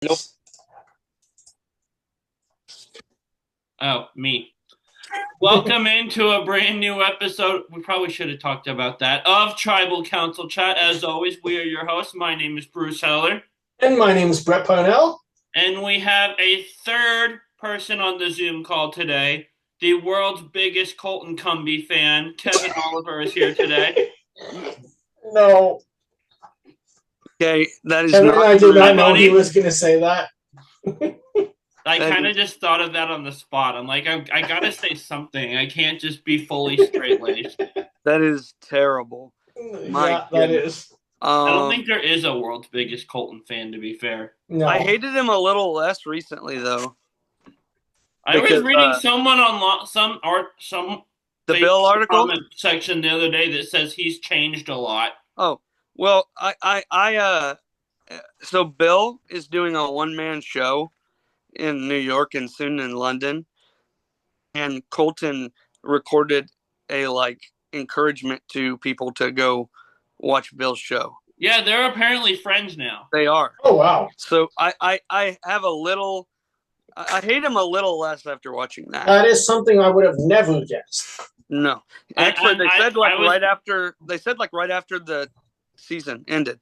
Nope. Oh, me. Welcome into a brand new episode. We probably should have talked about that of Tribal Council Chat. As always, we are your hosts. My name is Bruce Heller, And my name's Brett Parnell. and we have a third person on the Zoom call today. The world's biggest Colton Cumbie fan, Kevin Oliver, is here today. No, Okay, that is Kevin and not I did true. not know buddy. he was going to say that. I That kind of is- just thought of that on the spot. I'm like, I gotta say something. I can't just be fully straight laced. That is terrible. My Yeah, that goodness. is. I don't think there is a world's biggest Colton fan, to be fair. No. I hated him a little less recently, though. I was Because, reading someone on some The Facebook Bill article. comment section the other day that says he's changed a lot. Oh well, so Bill is doing a one-man show in New York and soon in London, and Colton recorded a encouragement to people to go watch Bill's show. Yeah, they're apparently friends now. They are. Oh, wow. So I have a little. I hate him a little less after watching that. That is something I would have never guessed. No, actually, they said I was- right after the season ended,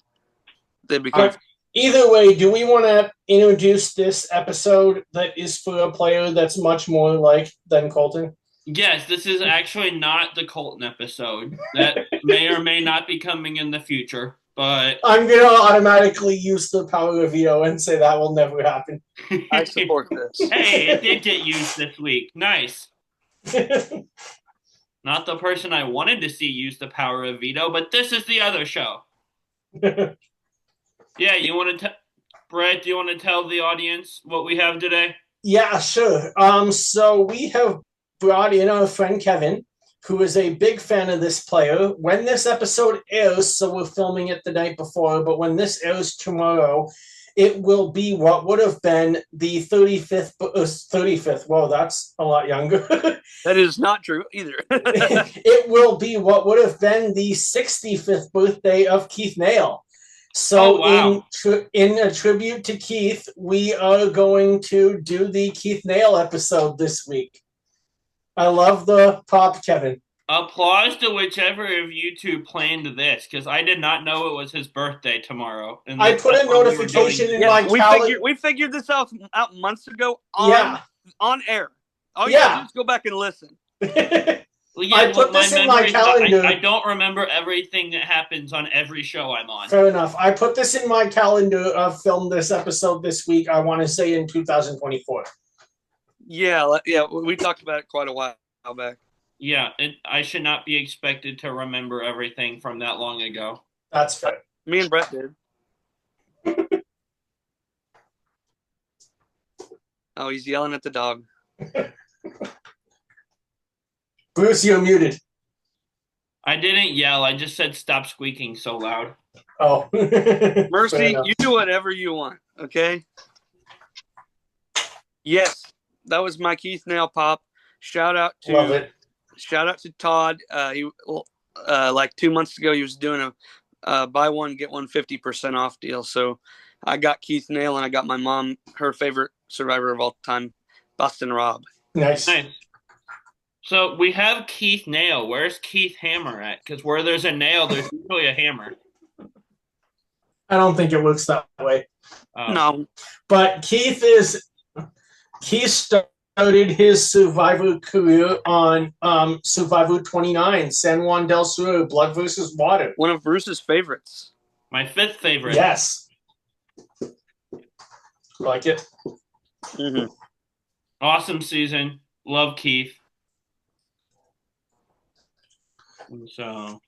they became. Either way, do we want to introduce this episode that is for a player that's much more like than Colton? Yes, this is actually not the Colton episode. That may or may not be coming in the future, but I'm going to automatically use the power of veto and say that will never happen. I support this. Hey, it did get used this week. Nice. Not the person I wanted to see use the power of veto, but this is the other show. Yeah, you want to, Brett? Do you want to tell the audience what we have today? Yeah, sure. So we have brought in our friend Kevin, who is a big fan of this player. When this episode airs, so we're filming it the night before, but when this airs tomorrow, it will be what would have been the 35th. Whoa, that's a lot younger. That is not true either. It will be what would have been the 65th birthday of Keith Nale. So, wow. in a tribute to Keith, we are going to do the Keith Nale episode this week. I love the pop, Kevin. Applause to whichever of you two planned this, because I did not know it was his birthday tomorrow. And I put a notification in my calendar. We figured this out months ago on air. All you gotta do is go back and listen. Well, I put this in my calendar. I don't remember everything that happens on every show I'm on. Fair enough. I put this in my calendar of film this episode this week. I want to say in 2024. Yeah, we talked about it quite a while back. Yeah, I should not be expected to remember everything from that long ago. That's fair. Me and Brett did. Oh, he's yelling at the dog. Bruce, you're muted. I didn't yell. I just said stop squeaking so loud. Oh. Mercy, you do whatever you want, okay? Yes, that was my Keith Nale pop. Shout out to Todd. He 2 months ago he was doing a buy one get one 50% off deal. So I got Keith Nale and I got my mom her favorite survivor of all time, Boston Rob. Nice. So we have Keith Nale. Where's Keith Hammer at? Because where there's a nail, there's usually a hammer. I don't think it works that way. No, but Keith started his Survivor career on Survivor 29, San Juan del Sur, Blood versus Water. One of Bruce's favorites. My fifth favorite. Yes. Like it. Mm-hmm. Awesome season. Love Keith. So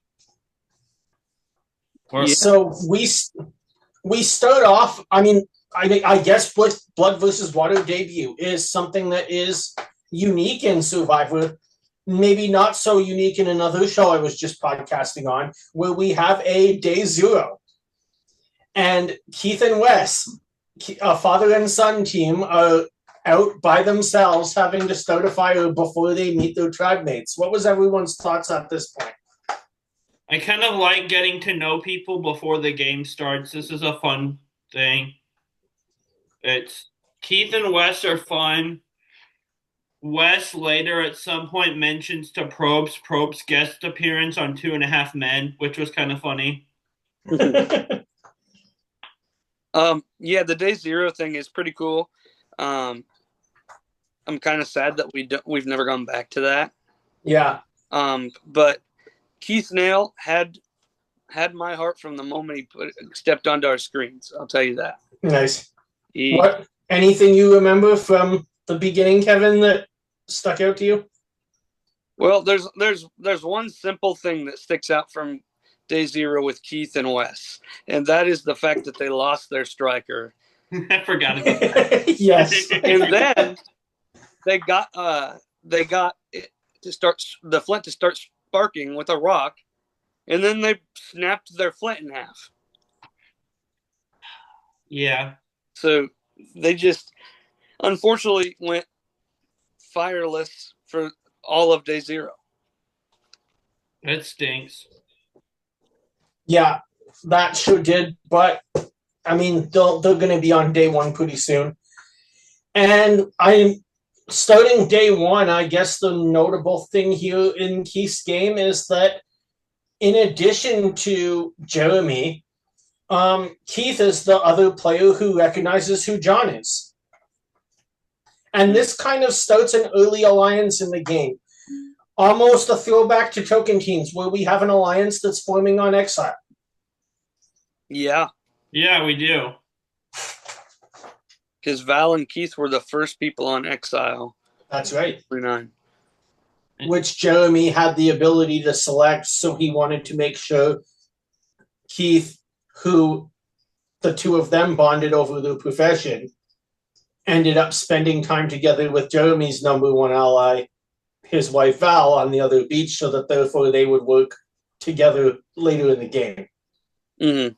we start off. I mean, I guess Blood versus Water debut is something that is unique in Survivor. Maybe not so unique in another show I was just podcasting on, where we have a day zero, and Keith and Wes, a father and son team, are out by themselves having to start a fire before they meet their tribe mates. What was everyone's thoughts at this point? I kind of like getting to know people before the game starts. This is a fun thing. It's Keith and Wes are fun. Wes later at some point mentions to Probst's guest appearance on 2.5 Men, which was kind of funny. Yeah, the Day Zero thing is pretty cool. I'm kind of sad that we've never gone back to that. Yeah. But Keith Nale had my heart from the moment he stepped onto our screens. I'll tell you that. Nice. What? Anything you remember from the beginning, Kevin, that stuck out to you? Well, there's one simple thing that sticks out from Day Zero with Keith and Wes, and that is the fact that they lost their striker. I forgot about that. Yes. And then they got it to start the flint to start sparking with a rock, and then they snapped their flint in half. Yeah. So they just unfortunately went fireless for all of Day Zero. It stinks. Yeah, that sure did. But, I mean, they're going to be on day one pretty soon. And starting day one, I guess the notable thing here in Keith's game is that in addition to Jeremy, Keith is the other player who recognizes who John is. And this kind of starts an early alliance in the game. Almost a throwback to Token Teams, where we have an alliance that's forming on Exile. Yeah. Yeah, we do. Because Val and Keith were the first people on Exile. That's right. 39. Which Jeremy had the ability to select, so he wanted to make sure Keith, who the two of them bonded over their profession, ended up spending time together with Jeremy's number one ally, his wife Val, on the other beach, so that therefore they would work together later in the game. Mm-hmm.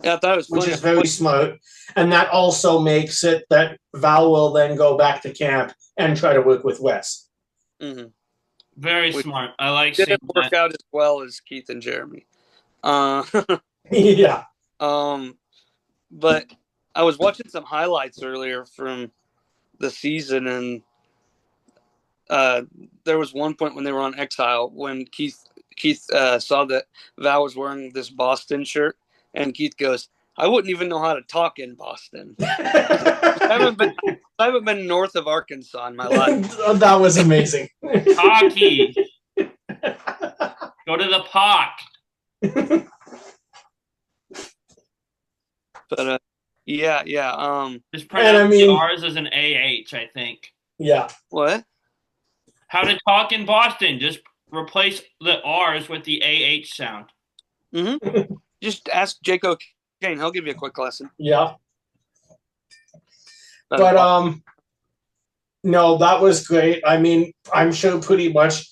Yeah, I thought it was funny. Which is very smart. And that also makes it that Val will then go back to camp and try to work with Wes. Mm-hmm. Very smart. I like seeing that. Didn't work out as well as Keith and Jeremy. Yeah. But I was watching some highlights earlier from the season, and there was one point when they were on Exile when Keith saw that Val was wearing this Boston shirt, and Keith goes, "I wouldn't even know how to talk in Boston. I haven't been north of Arkansas in my life." That was amazing. Hockey. Go to the puck. But yeah. Just pronounce the R's as an AH, I think. Yeah. What? How to talk in Boston. Just replace the R's with the AH sound. Mm-hmm. Just ask Jake O'Kane. He'll give you a quick lesson. Yeah. But no, that was great. I mean, I'm sure pretty much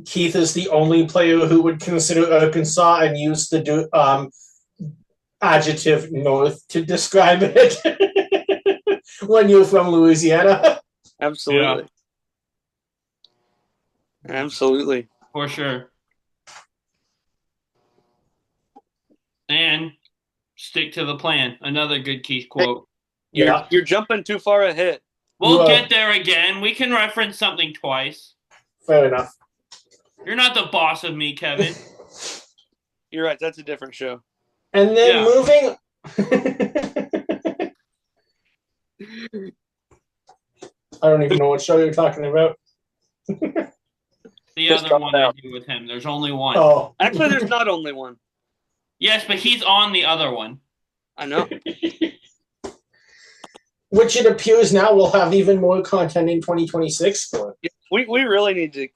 Keith is the only player who would consider Arkansas and use the adjective north to describe it when you're from Louisiana. Absolutely. Yeah. Absolutely. For sure. And stick to the plan. Another good Keith quote. You're jumping too far ahead. We'll get there again. We can reference something twice. Fair enough. You're not the boss of me, Kevin. You're right. That's a different show. And then moving... I don't even know what show you're talking about. The other one I do with him. There's only one. Oh. Actually, there's not only one. Yes, but he's on the other one. I know. Which it appears now will have even more content in 2026 for. We really need to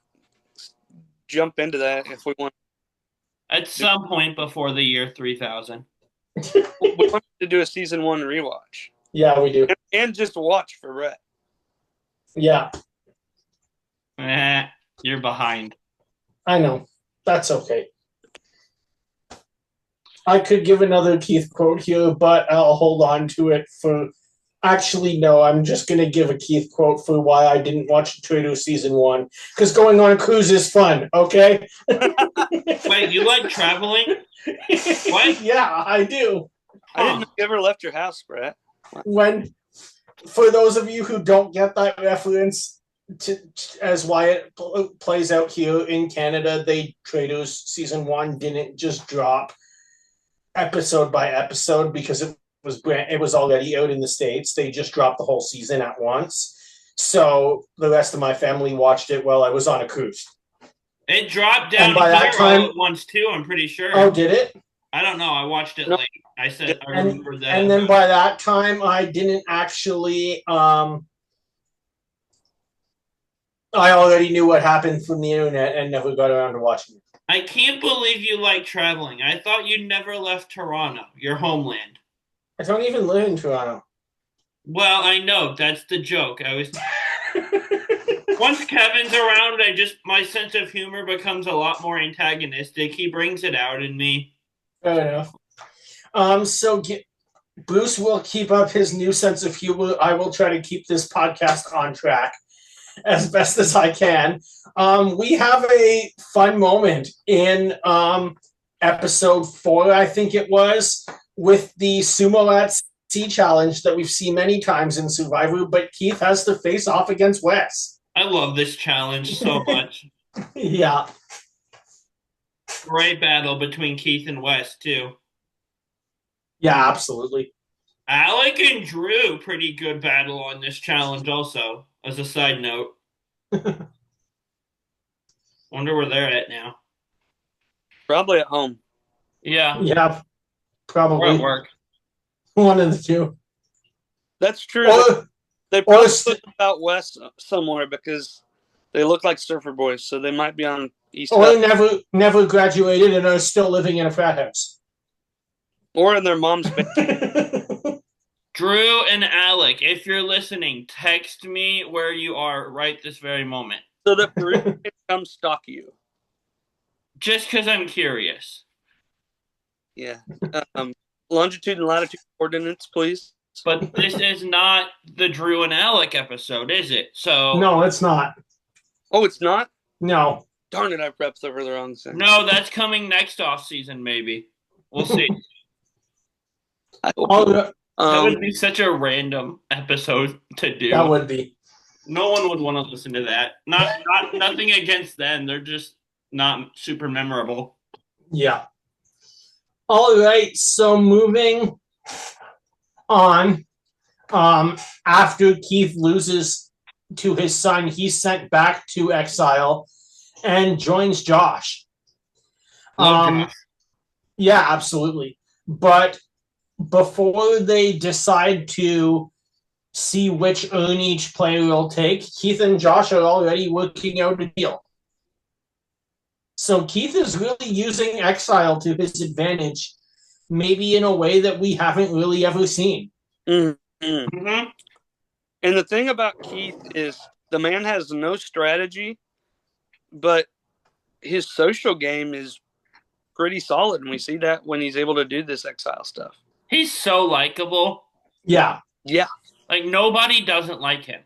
jump into that if we want. At some point before the year 3000. We want to do a season 1 rewatch. Yeah, we do. And just watch for Rhett. Yeah. You're behind. I know. That's okay. I could give another Keith quote here, but I'll hold on to it for... Actually, no, I'm just going to give a Keith quote for why I didn't watch Trader Season 1. Because going on a cruise is fun, okay? Wait, you like traveling? What? Yeah, I do. I didn't know you ever left your house, Brett. when, for those of you who don't get that reference, as why it plays out here in Canada, Traitors season 1 didn't just drop episode by episode because it was already out in the States. They just dropped the whole season at once. So the rest of my family watched it while I was on a cruise. It dropped down here all at once too, I'm pretty sure. Oh, did it? I don't know. I watched it late. I remember that. And then by that time, I didn't actually. I already knew what happened from the internet and never got around to watching it. I can't believe you like traveling. I thought you never left Toronto, your homeland. I don't even live in Toronto. Well, I know. That's the joke. Once Kevin's around, my sense of humor becomes a lot more antagonistic. He brings it out in me. Fair enough. Bruce will keep up his new sense of humor. I will try to keep this podcast on track as best as I can. We have a fun moment in episode 4, I think it was, with the Sumo at Sea challenge that we've seen many times in Survivor, but Keith has to face off against Wes. I love this challenge so much. Yeah. Great battle between Keith and Wes, too. Yeah, absolutely. Alec and Drew, pretty good battle on this challenge also, as a side note. Wonder where they're at now. Probably at home. Yeah. Yeah, probably. Or at work. One of the two. That's true. They probably put about West somewhere because they look like surfer boys, so they might be on East. Or never graduated and are still living in a frat house. Or in their mom's basement. Drew and Alec, if you're listening, text me where you are right this very moment. So that Peru can come stalk you. Just because I'm curious. Yeah. Longitude and latitude coordinates, please. But this is not the Drew and Alec episode, is it? So no, it's not. Oh, it's not? No. Darn it, I prepped over the wrong thing. No, that's coming next off season, maybe. We'll see. That would be such a random episode to do. That would be. No one would want to listen to that. Nothing against them. They're just not super memorable. Yeah. All right. So moving on, after Keith loses to his son, he's sent back to exile and joins Josh. Josh. Yeah, absolutely. But before they decide to see which urn each player will take, Keith and Josh are already working out a deal. So Keith is really using exile to his advantage, maybe in a way that we haven't really ever seen. Mm-hmm. Mm-hmm. And the thing about Keith is the man has no strategy, but his social game is pretty solid, and we see that when he's able to do this exile stuff. He's so likable. Yeah. Yeah. Like, nobody doesn't like him.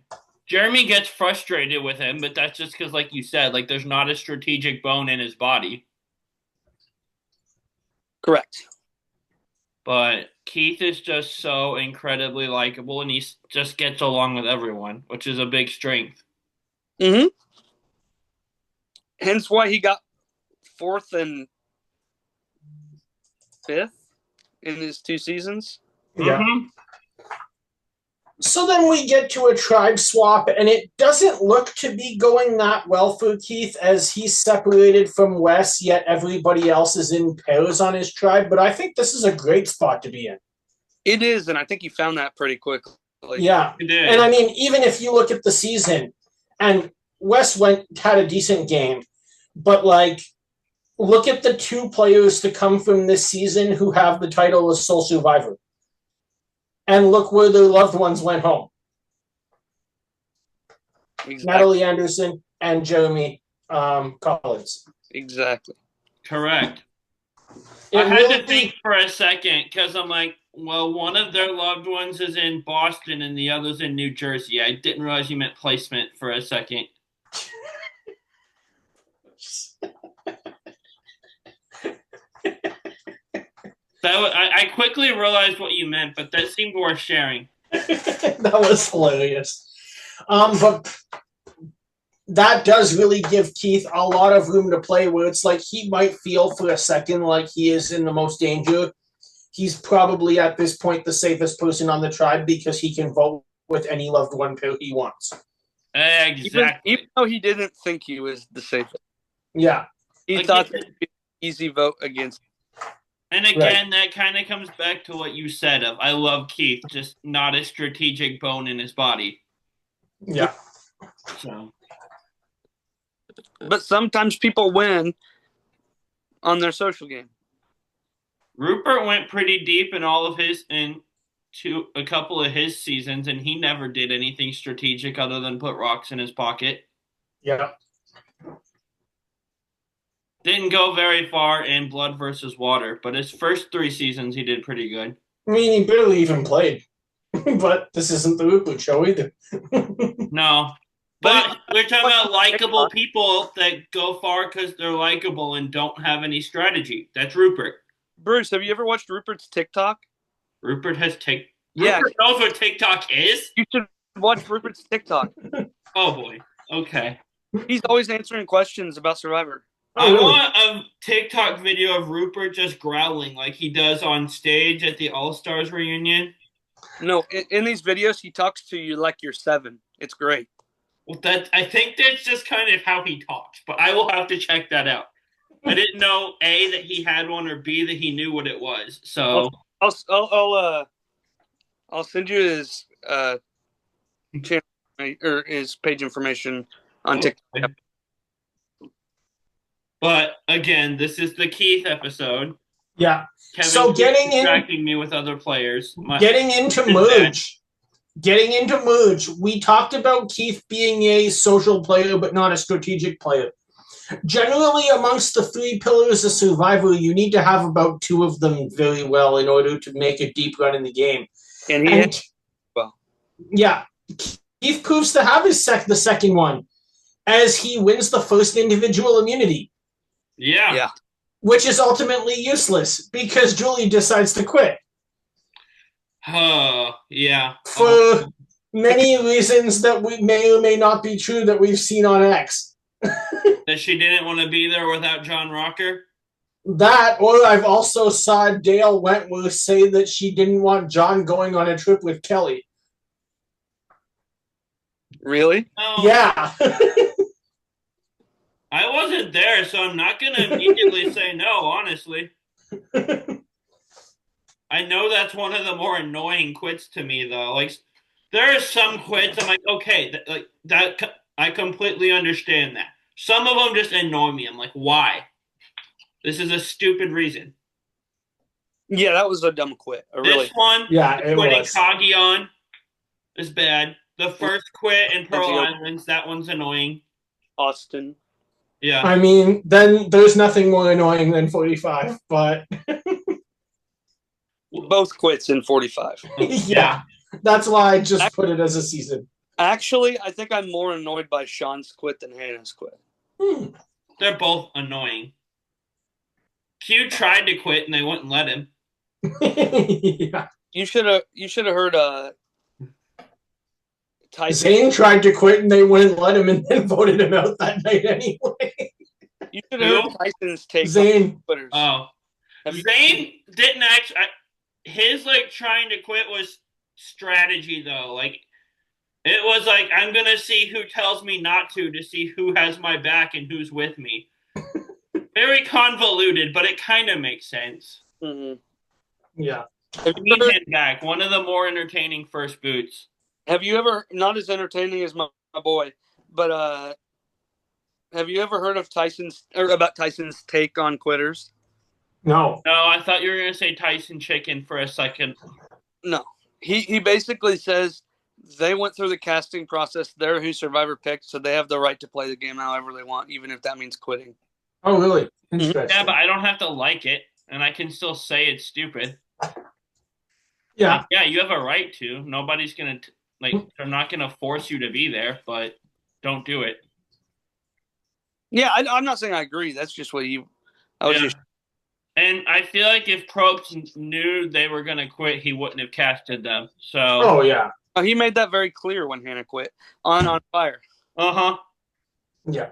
Jeremy gets frustrated with him, but that's just because, like you said, like there's not a strategic bone in his body. Correct. But Keith is just so incredibly likable, and he just gets along with everyone, which is a big strength. Mm-hmm. Hence why he got 4th and 5th in his 2 seasons. Yeah. Mm-hmm. So then we get to a tribe swap, and it doesn't look to be going that well for Keith as he's separated from Wes, yet everybody else is in pairs on his tribe. But I think this is a great spot to be in. It is, and I think he found that pretty quickly. Yeah. It did. And I mean, even if you look at the season, and Wes had a decent game, but like, look at the 2 players to come from this season who have the title of Sole Survivor. And look where their loved ones went home. Exactly. Natalie Anderson and Jeremy Collins. Exactly. Correct. I had to think for a second because I'm like, well, one of their loved ones is in Boston and the other's in New Jersey. I didn't realize you meant placement for a second. I quickly realized what you meant, but that seemed worth sharing. That was hilarious. But that does really give Keith a lot of room to play where it's like he might feel for a second like he is in the most danger. He's probably at this point the safest person on the tribe because he can vote with any loved one pair he wants. Exactly. Even though he didn't think he was the safest. Yeah. He thought that would be an easy vote against. And again, that kind of comes back to what you said of I love Keith, just not a strategic bone in his body. Yeah. So. But sometimes people win on their social game. Rupert went pretty deep in all of his into a couple of his seasons, and he never did anything strategic other than put rocks in his pocket. Yeah. Didn't go very far in Blood versus Water, but his first 3 seasons he did pretty good. I mean, he barely even played. But this isn't the Rupert show either. No. But we're talking about likable people that go far because they're likable and don't have any strategy. That's Rupert. Bruce, have you ever watched Rupert's TikTok? Rupert has TikTok. Yeah. Rupert knows what TikTok is? You should watch Rupert's TikTok. Oh, boy. Okay. He's always answering questions about Survivor. I want a TikTok video of Rupert just growling like he does on stage at the All-Stars reunion. No, in these videos, he talks to you like you're 7. It's great. Well, I think that's just kind of how he talks, but I will have to check that out. I didn't know, A, that he had one, or B, that he knew what it was. So I'll send you his channel or his page information on TikTok. But again, this is the Keith episode. Yeah. Kevin So distracting me with other players. Getting into merge, we talked about Keith being a social player but not a strategic player. Generally, amongst the 3 pillars of Survivor, you need to have about 2 of them very well in order to make a deep run in the game. And yeah, Keith proves to have the second one as he wins the first individual immunity. Yeah. Which is ultimately useless because Julie decides to quit. Yeah. For many reasons that we may or may not be true that we've seen on X. That she didn't want to be there without John Rocker? That, or I've also saw Dale Wentworth say that she didn't want John going on a trip with Kelly. Really? No. Yeah. I wasn't there, so I'm not going to immediately say no, honestly. I know that's one of the more annoying quits to me, though. Like, there are some quits I'm like, okay, that I completely understand that. Some of them just annoy me. I'm like, why? This is a stupid reason. Yeah, that was a dumb quit. This one, it quitting was. Kagion is bad. The first quit in Pearl Islands, that one's annoying. Austin. Yeah. I mean, then there's nothing more annoying than 45, but... Both quits in 45. Yeah. That's why I just put it as a season. Actually, I think I'm more annoyed by Sean's quit than Hannah's quit. They're both annoying. Q tried to quit and they wouldn't let him. Yeah. You should have heard Tyson. Zane tried to quit and they wouldn't let him and then voted him out that night anyway. You should have heard Tyson's take. Zane. Oh. Zane didn't actually... His, trying to quit was strategy, though. It was I'm going to see who tells me not to see who has my back and who's with me. Very convoluted, but it kind of makes sense. Mm-hmm. Yeah. Hand back, one of the more entertaining first boots. Have you ever, not as entertaining as my boy, but have you ever heard of about Tyson's take on quitters? No. No, I thought you were going to say Tyson Chicken for a second. No. He basically says they went through the casting process. They're who Survivor picked, so they have the right to play the game however they want, even if that means quitting. Oh, really? Interesting. Yeah, but I don't have to like it, and I can still say it's stupid. Yeah. Yeah, you have a right to. Nobody's going to, they're not going to force you to be there, but don't do it. Yeah, I'm not saying I agree. That's just what And I feel like if Probst knew they were going to quit, he wouldn't have casted them. So. Oh, yeah. He made that very clear when Hannah quit on Fire. Uh-huh. Yeah.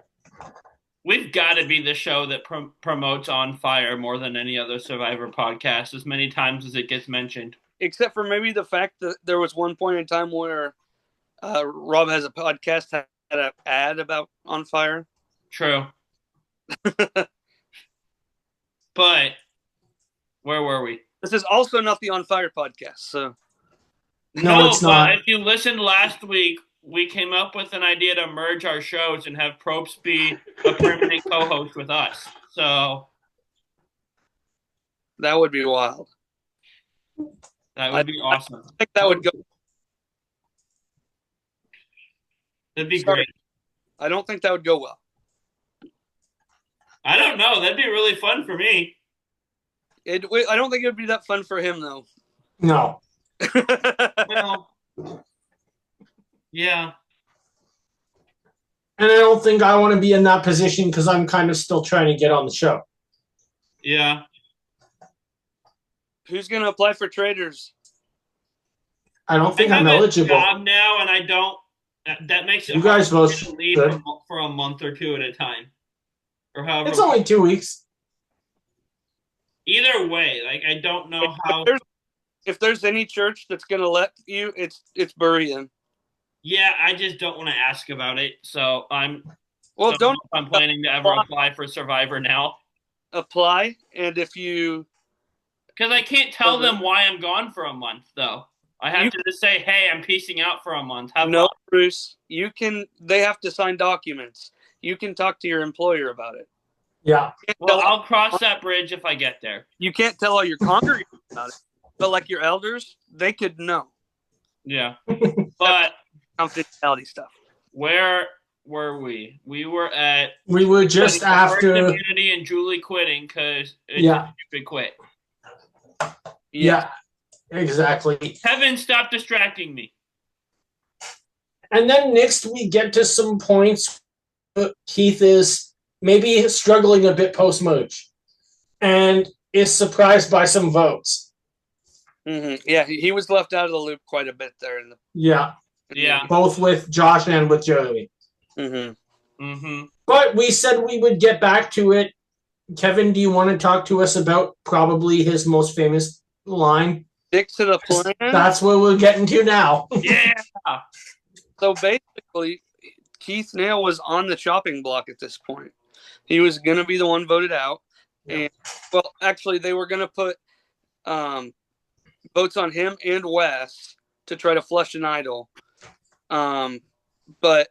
We've got to be the show that promotes On Fire more than any other Survivor podcast as many times as it gets mentioned. Except for maybe the fact that there was one point in time where Rob Has a Podcast had an ad about On Fire. True. But where were we? This is also not the On Fire podcast, so. No, it's not. But if you listened last week, we came up with an idea to merge our shows and have Probst be a permanent co-host with us. So that would be wild. That would be awesome. I think that would go. That'd be great. I don't think that would go well. I don't know. That'd be really fun for me. I don't think it would be that fun for him, though. No. Well, yeah. And I don't think I want to be in that position because I'm kind of still trying to get on the show. Yeah. Who's going to apply for Traders? I don't think I'm eligible. I have a job now, and I don't. That makes it you guys both to leave for a month or two at a time, or however. It's only 2 weeks. Either way, like I don't know how. If there's any church that's going to let you, it's Berean. Yeah, I just don't want to ask about it. So I'm. Well, don't. I'm planning to ever apply for Survivor now. Apply, and if you. Because I can't tell them why I'm gone for a month, though. I have to just say, "Hey, I'm peacing out for a month." No, Bruce. You can. They have to sign documents. You can talk to your employer about it. Yeah. Well, I'll cross that bridge if I get there. You can't tell all your congregants about it, but like your elders, they could know. Yeah, but confidentiality stuff. Where were we? We were just after immunity and Julie quitting because stupid quit. Yeah, exactly. Kevin, stop distracting me. And then next we get to some points where Keith is maybe struggling a bit post-merge and is surprised by some votes. Mm-hmm. Yeah, he was left out of the loop quite a bit there. Yeah. Both with Josh and with Jeremy. Mm-hmm. Mm-hmm. But we said we would get back to it. Kevin, do you want to talk to us about probably his most famous line? Stick to the plan. That's what we're getting to now. Yeah. So basically, Keith Nale was on the chopping block at this point. He was going to be the one voted out. Yeah. And, well, actually, they were going to put votes on him and Wes to try to flush an idol. But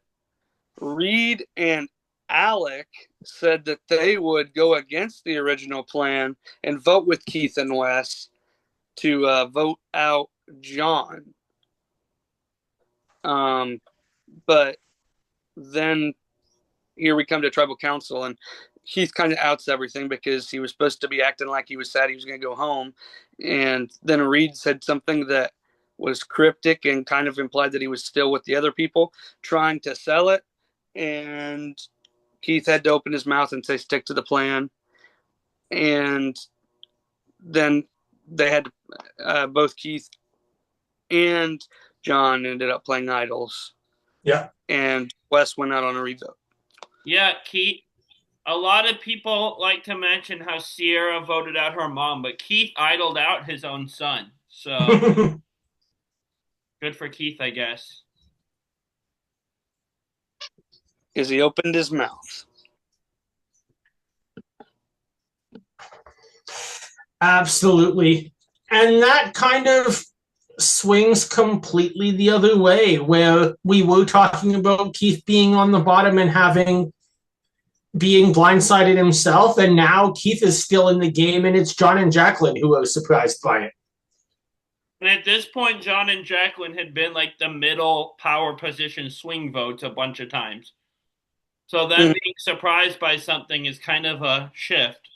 Reed and Alec said that they would go against the original plan and vote with Keith and Wes to vote out John. But then here we come to tribal council, and Keith kind of outs everything because he was supposed to be acting like he was sad he was going to go home. And then Reed said something that was cryptic and kind of implied that he was still with the other people trying to sell it. And Keith had to open his mouth and say, stick to the plan. And then they had to, both Keith and John ended up playing idols. Yeah. And Wes went out on a revote. Yeah, Keith. A lot of people like to mention how Sierra voted out her mom, but Keith idled out his own son. So good for Keith, I guess. Because he opened his mouth. Absolutely. And that kind of swings completely the other way, where we were talking about Keith being on the bottom and being blindsided himself, and now Keith is still in the game, and it's John and Jacqueline who are surprised by it. And at this point, John and Jacqueline had been like the middle power position swing votes a bunch of times. So them being surprised by something is kind of a shift.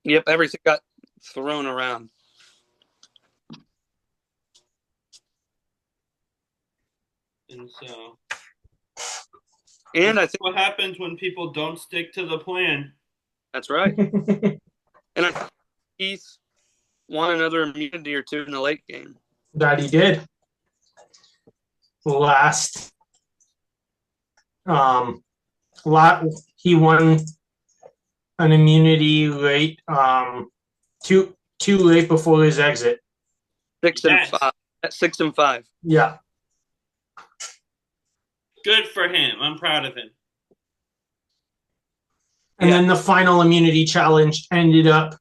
Yep, everything got thrown around. And so... And I think what happens when people don't stick to the plan. That's right. And I think Keith won another immunity or two in the late game. That he did. He won an immunity late, too late before his exit. 6-5. At 6-5. Yeah. Good for him. I'm proud of him. And then the final immunity challenge ended up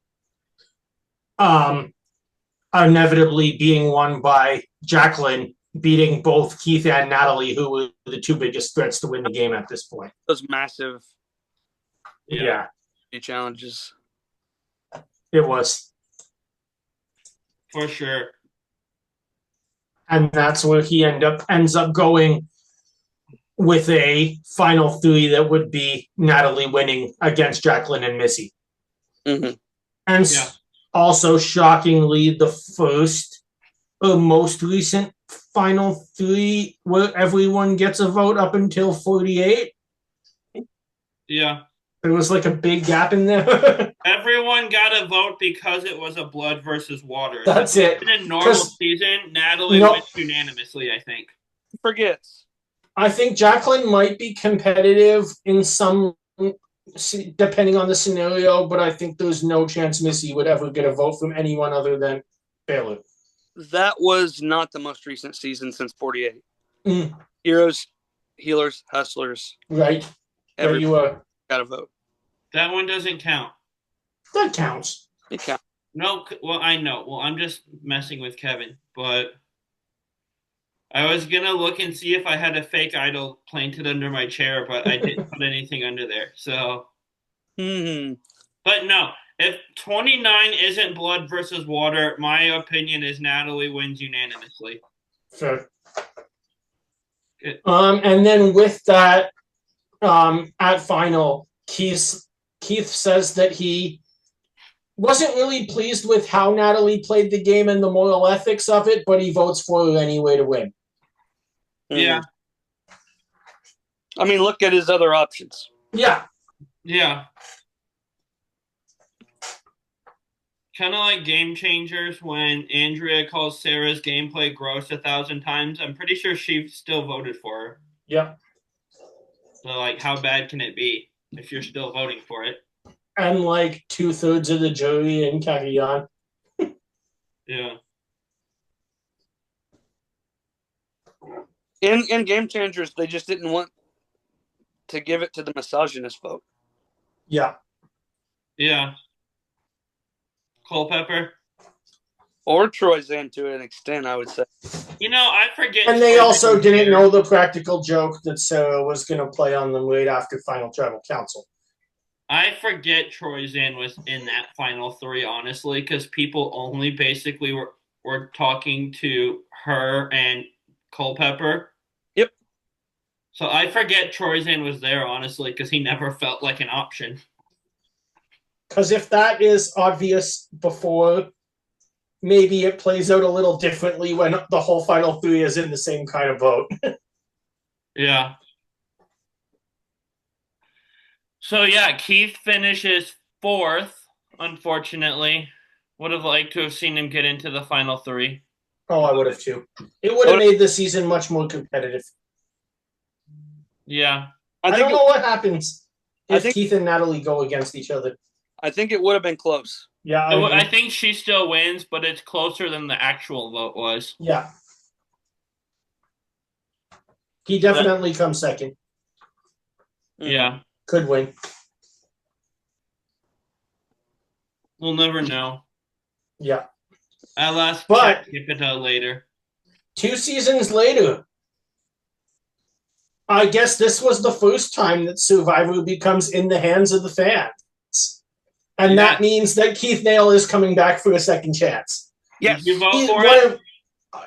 inevitably being won by Jacqueline, beating both Keith and Natalie, who were the two biggest threats to win the game at this point. Those massive challenges. It was. For sure. And that's where he ends up going with a final three that would be Natalie winning against Jacqueline and Missy. Mm-hmm. And also, shockingly, the first or most recent final three where everyone gets a vote up until 48. Yeah. There was like a big gap in there. Everyone got a vote because it was a blood versus water. That's it. In a normal season, Natalie wins unanimously, I think. Forgets. I think Jacqueline might be competitive in some, depending on the scenario, but I think there's no chance Missy would ever get a vote from anyone other than Baylor. That was not the most recent season since 48. Mm. Heroes, healers, hustlers. Right. Everybody got a vote. That one doesn't count. That counts. It counts. No, well, I know. Well, I'm just messing with Kevin, but I was going to look and see if I had a fake idol planted under my chair, but I didn't put anything under there. So, But no, if 29 isn't blood versus water, my opinion is Natalie wins unanimously. Sure. And then with that, at final, Keith says that he wasn't really pleased with how Natalie played the game and the moral ethics of it, but he votes for her anyway to win. Yeah. I mean, look at his other options. Yeah. Yeah. Kind of like Game Changers when Andrea calls Sarah's gameplay gross 1,000 times. I'm pretty sure she still voted for her. Yeah. So, like, how bad can it be if you're still voting for it? And like 2/3 of the jury in Cagayan. Yeah. In Game Changers, they just didn't want to give it to the misogynist vote. Yeah. Yeah. Culpepper. Or Troy Zan to an extent, I would say. You know, I forget. And they also didn't know the practical joke that Sarah was going to play on them right after Final Tribal Council. I forget Troy Zan was in that final three, honestly, because people only basically were talking to her and Culpepper. Yep. So I forget Troy Zan was there, honestly, because he never felt like an option. Because if that is obvious before, maybe it plays out a little differently when the whole final three is in the same kind of vote. Yeah. So, yeah, Keith finishes 4th, unfortunately. Would have liked to have seen him get into the final three. Oh, I would have too. It would have made the season much more competitive. Yeah. I don't know what happens if Keith and Natalie go against each other. I think it would have been close. Yeah, I think she still wins, but it's closer than the actual vote was. Yeah. He definitely comes second. Yeah. Could win. We'll never know. Yeah. I'll ask Kipita later. 2 seasons later, I guess this was the first time that Survivor becomes in the hands of the fans. And that means that Keith Nale is coming back for a second chance. Yes. Did you vote for it?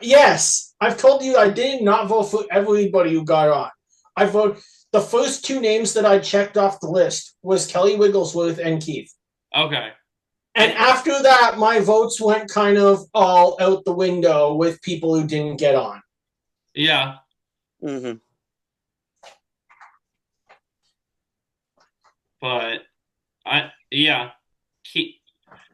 Yes. I've told you I did not vote for everybody who got on. I voted. The first 2 names that I checked off the list was Kelly Wigglesworth and Keith. Okay. And after that, my votes went kind of all out the window with people who didn't get on. Yeah. Mm-hmm. But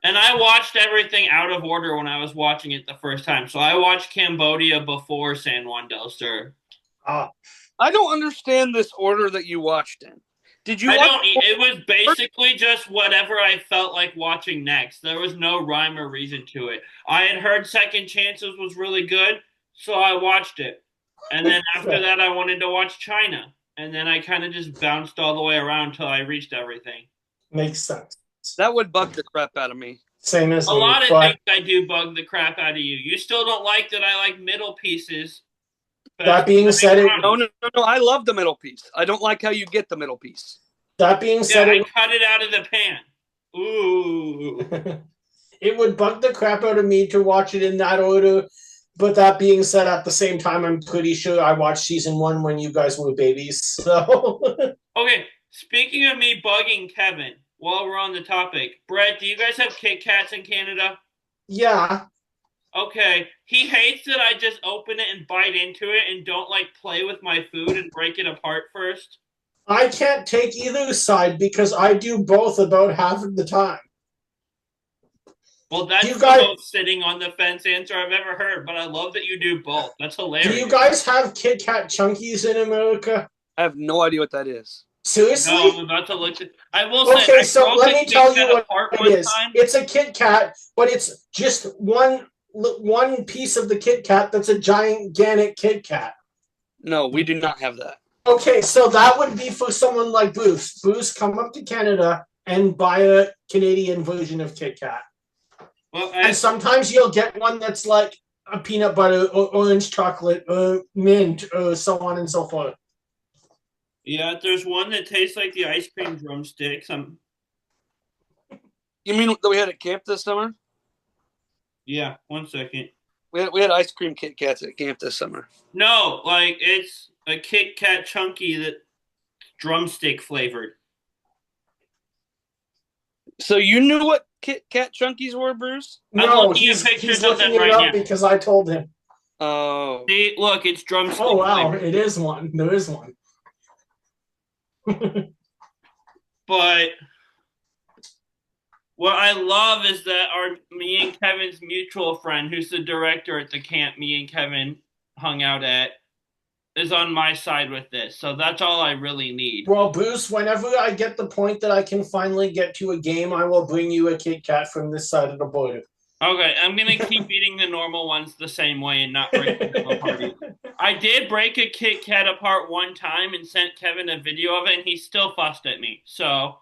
And I watched everything out of order when I was watching it the first time. So I watched Cambodia before San Juan del Sur. I don't understand this order that you watched in. Did you I watch? don't. It was basically just whatever I felt like watching next. There was no rhyme or reason to it. I had heard Second Chances was really good, so I watched it. And then after that, I wanted to watch China. And then I kind of just bounced all the way around until I reached everything. Makes sense. That would bug the crap out of me. Same as A me, lot of but things I do bug the crap out of you. You still don't like that I like middle pieces. that being said, No. I love the middle piece. I don't like how you get the middle piece. That being said, I cut it out of the pan. Ooh. It would bug the crap out of me to watch it in that order. But that being said, at the same time, I'm pretty sure I watched season 1 when you guys were babies. So okay, speaking of me bugging Kevin, while we're on the topic, Brett, do you guys have Kit Kats in Canada? Yeah. Okay, he hates that I just open it and bite into it and don't like play with my food and break it apart first. I can't take either side because I do both about half of the time. Well, that's the most sitting on the fence answer I've ever heard, but I love that you do both. That's hilarious. Do you guys have Kit Kat Chunkies in America? I have no idea what that is. Seriously? No, I'm about to look at. I will say. Okay, so let me tell you what it is. Time. It's a Kit Kat, but it's just one piece of the Kit Kat that's a gigantic Kit Kat. No, we do not have that. Okay, so that would be for someone like Bruce. Bruce, come up to Canada and buy a Canadian version of Kit Kat. Well, and sometimes you'll get one that's like a peanut butter or orange chocolate or mint or so on and so forth. Yeah, there's one that tastes like the ice cream drumsticks. You mean that we had at camp this summer? Yeah, 1 second. We had ice cream Kit Kats at camp this summer. No, like it's a Kit Kat Chunky that drumstick flavored. So you knew what Kit Kat Chunkies were, Bruce? No, he's looking it up because I told him. Oh. See, look, it's drumstick. Oh, wow, flavored. it is one. There is one. But what I love is that me and Kevin's mutual friend, who's the director at the camp me and Kevin hung out at, is on my side with this. So that's all I really need. Well, Bruce, whenever I get the point that I can finally get to a game, I will bring you a Kit Kat from this side of the border. Okay, I'm going to keep eating the normal ones the same way and not breaking them apart. I did break a Kit Kat apart one time and sent Kevin a video of it, and he still fussed at me. So,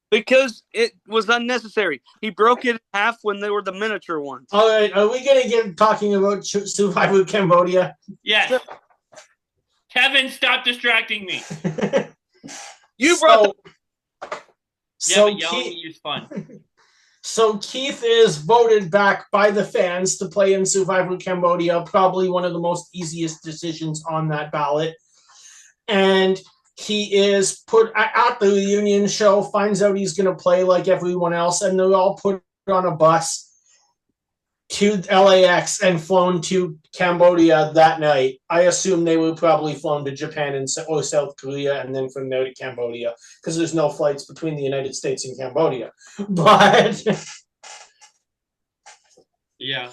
because it was unnecessary. He broke it in half when they were the miniature ones. All right, are we going to get talking about Survivor Cambodia? Yes. Kevin, stop distracting me. You brought but yelling at you is fun. So Keith is voted back by the fans to play in Survivor Cambodia, probably one of the most easiest decisions on that ballot. And he is put at the reunion show, finds out he's going to play like everyone else, and they're all put on a bus to LAX and flown to Cambodia that night. I assume they were probably flown to Japan or South Korea and then from there to Cambodia because there's no flights between the United States and Cambodia. But yeah.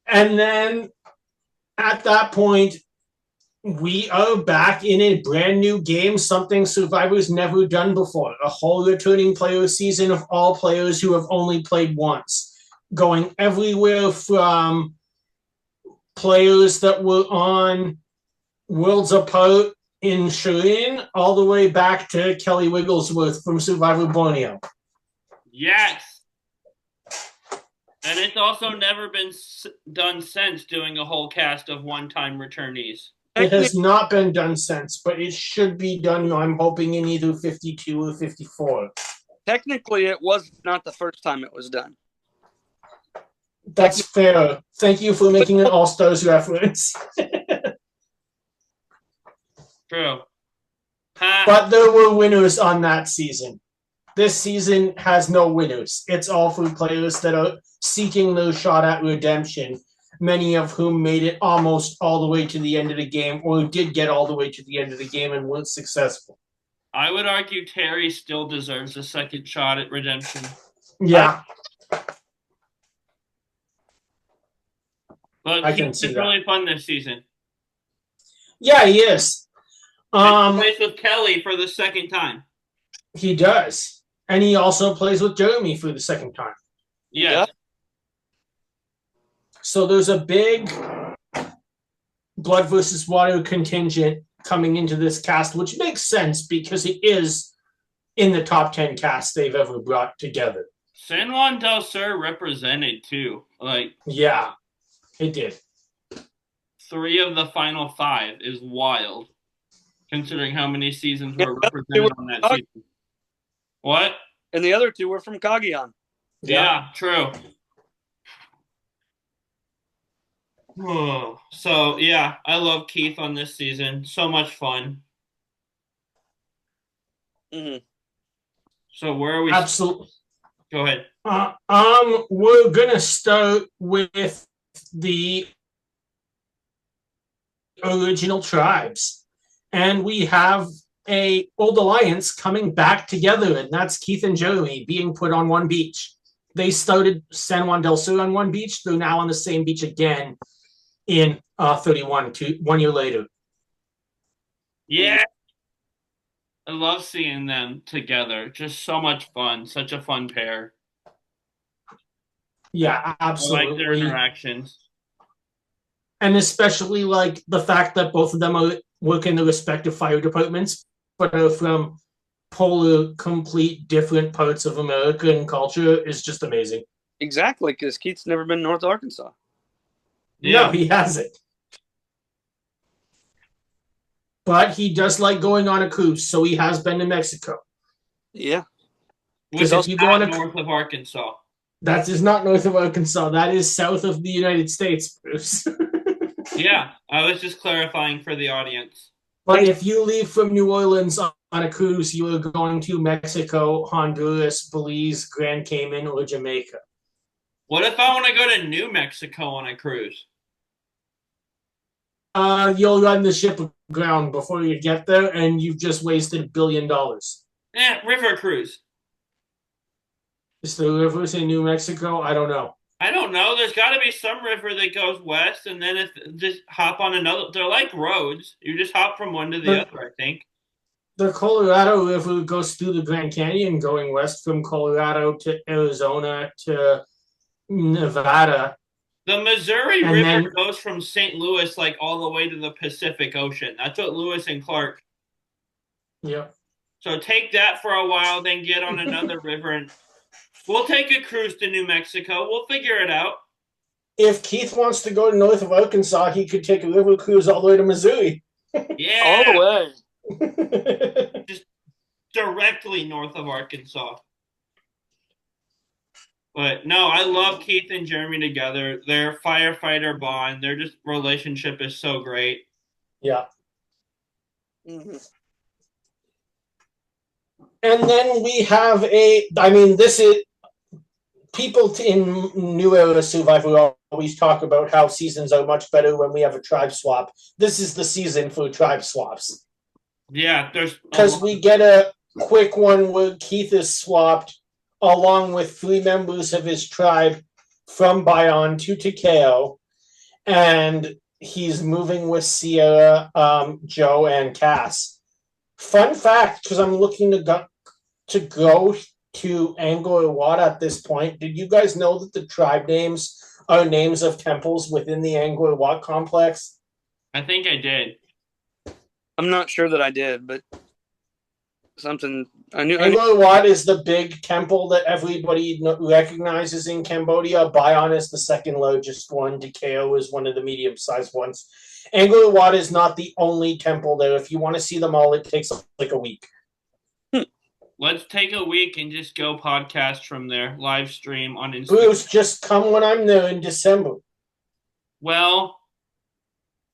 And then at that point, we are back in a brand new game, something Survivor's never done before. A whole returning player season of all players who have only played once. Going everywhere from players that were on Worlds Apart in Shirin all the way back to Kelly Wigglesworth from Survivor Borneo. Yes. And it's also never been done since, doing a whole cast of one-time returnees. It has not been done since, but it should be done, I'm hoping, in either 52 or 54. Technically, it was not the first time it was done. That's fair. Thank you for making an All-Stars reference. True. But there were winners on that season. This season has no winners. It's all for players that are seeking their shot at redemption, many of whom made it almost all the way to the end of the game, or did get all the way to the end of the game and weren't successful. I would argue Terry still deserves a second shot at redemption. Yeah. But I can Keith see is that. really fun this season. Yeah, he is. And he plays with Kelly for the second time. He does. And he also plays with Jeremy for the second time. Yes. Yeah. So there's a big blood versus water contingent coming into this cast, which makes sense because it is in the top 10 cast they've ever brought together. San Juan del Sur represented too. Yeah, it did. 3 of the final 5 is wild, considering how many seasons were Yeah, represented on that season. What? And the other 2 were from Cagayan. Yeah, true. Oh, so, yeah, I love Keith on this season. So much fun. Mm-hmm. So where are we? Absolutely. Go ahead. We're gonna start with the original tribes, and we have a old alliance coming back together, and that's Keith and Jeremy being put on one beach. They started San Juan del Sur on one beach. They're now on the same beach again in 31, 1 year later. Yeah. I love seeing them together. Just so much fun. Such a fun pair. Yeah, absolutely. I like their interactions. And especially like the fact that both of them are work in the respective fire departments, but are from polar, complete different parts of American culture is just amazing. Exactly, because Keith's never been north of Arkansas. Yeah. No, he hasn't. But he does like going on a cruise, so he has been to Mexico. Yeah. Because if you go on north of Arkansas. That is not north of Arkansas. That is south of the United States, Bruce. Yeah, I was just clarifying for the audience. But if you leave from New Orleans on a cruise, you are going to Mexico, Honduras, Belize, Grand Cayman, or Jamaica. What if I want to go to New Mexico on a cruise? You'll run the ship aground before you get there, and you've just wasted $1 billion. River cruise. Is there rivers in New Mexico? I don't know. I don't know. There's got to be some river that goes west, and then just hop on another. They're like roads. You just hop from one to the other, I think. The Colorado River goes through the Grand Canyon, going west from Colorado to Arizona to Nevada. The Missouri River goes from St. Louis like all the way to the Pacific Ocean. That's what Lewis and Clark. Yep. So take that for a while, then get on another river, and we'll take a cruise to New Mexico. We'll figure it out. If Keith wants to go to north of Arkansas, he could take a river cruise all the way to Missouri. Yeah. All the way. Just directly north of Arkansas. But no, I love Keith and Jeremy together. Their firefighter bond, their just relationship is so great. Yeah. Mm-hmm. And then we have this is people in New Era Survivor always talk about how seasons are much better when we have a tribe swap. This is the season for tribe swaps. Yeah, because we get a quick one where Keith is swapped along with 3 members of his tribe from Bayon to Takeo, and he's moving with Sierra, Joe, and Cass. Fun fact, because I'm looking to go to Angkor Wat at this point. Did you guys know that the tribe names are names of temples within the Angkor Wat complex? I think I did. I'm not sure that I did, but something I knew. Angkor Wat is the big temple that everybody recognizes in Cambodia. Bayon is the second largest one. Takeo is one of the medium-sized ones. Angkor Wat is not the only temple there. If you want to see them all, it takes like a week. Let's take a week and just go podcast from there, live stream on Instagram. Bruce, just come when I'm there in December. Well,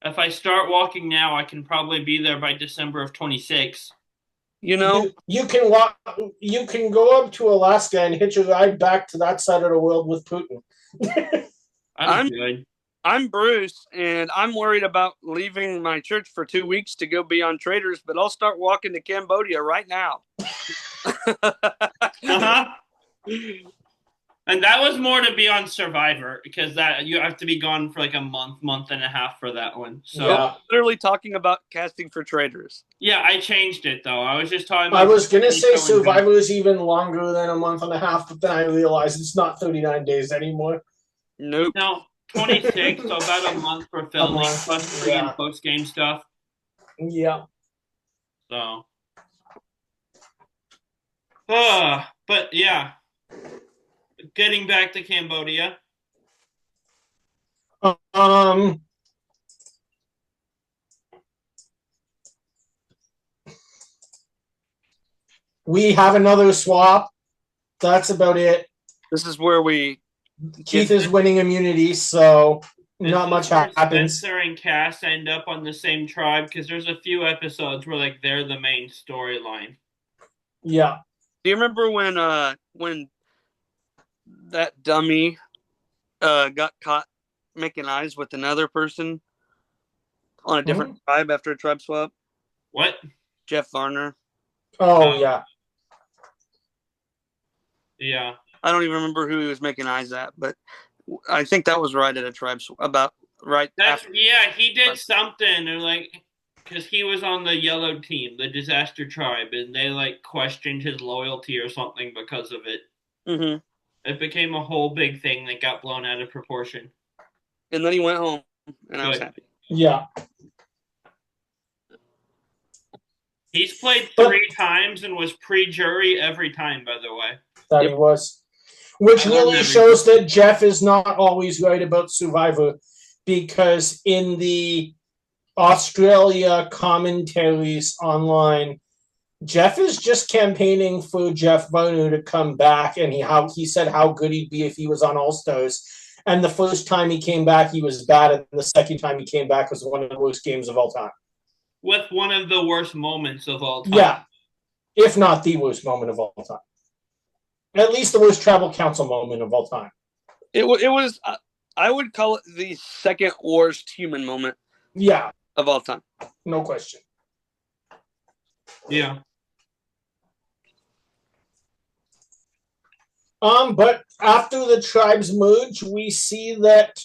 if I start walking now, I can probably be there by December of 26. You know, you can walk. You can go up to Alaska and hitch a ride back to that side of the world with Putin. I'm good. I'm Bruce, and I'm worried about leaving my church for 2 weeks to go be on Traders, but I'll start walking to Cambodia right now. Uh-huh. And that was more to be on Survivor because that you have to be gone for like a month and a half for that one. So literally talking about casting for traitors. Yeah, I changed it though. I was just talking about I was gonna say Survivor is even longer than a month and a half, but then I realized it's not 39 days anymore. Nope. No, 26, so about a month for filming, plus pre and post game stuff. Yeah. So but yeah. Getting back to Cambodia. We have another swap. That's about it. This is where Keith is winning immunity, so not much happens. Spencer and Cass end up on the same tribe because there's a few episodes where like they're the main storyline. Yeah. Do you remember when that dummy got caught making eyes with another person on a different tribe after a tribe swap? What? Jeff Varner. Oh, yeah. Yeah. I don't even remember who he was making eyes at, but I think that was right at a tribe swap. Yeah, he did something, or like, because he was on the yellow team, the disaster tribe, and they like questioned his loyalty or something because of it. Mm-hmm. It became a whole big thing that got blown out of proportion. And then he went home, and I was happy. Yeah. He's played 3 times and was pre-jury every time, by the way. That he was. Which really shows that Jeff is not always right about Survivor, because in the Australia commentaries online, Jeff is just campaigning for Jeff Varner to come back, and he said how good he'd be if he was on All Stars. And the first time he came back, he was bad, and the second time he came back was one of the worst games of all time. With one of the worst moments of all time. Yeah, if not the worst moment of all time. At least the worst tribal council moment of all time. It was. I would call it the second worst human moment. Yeah, of all time, no question. Yeah. But after the tribes merge, we see that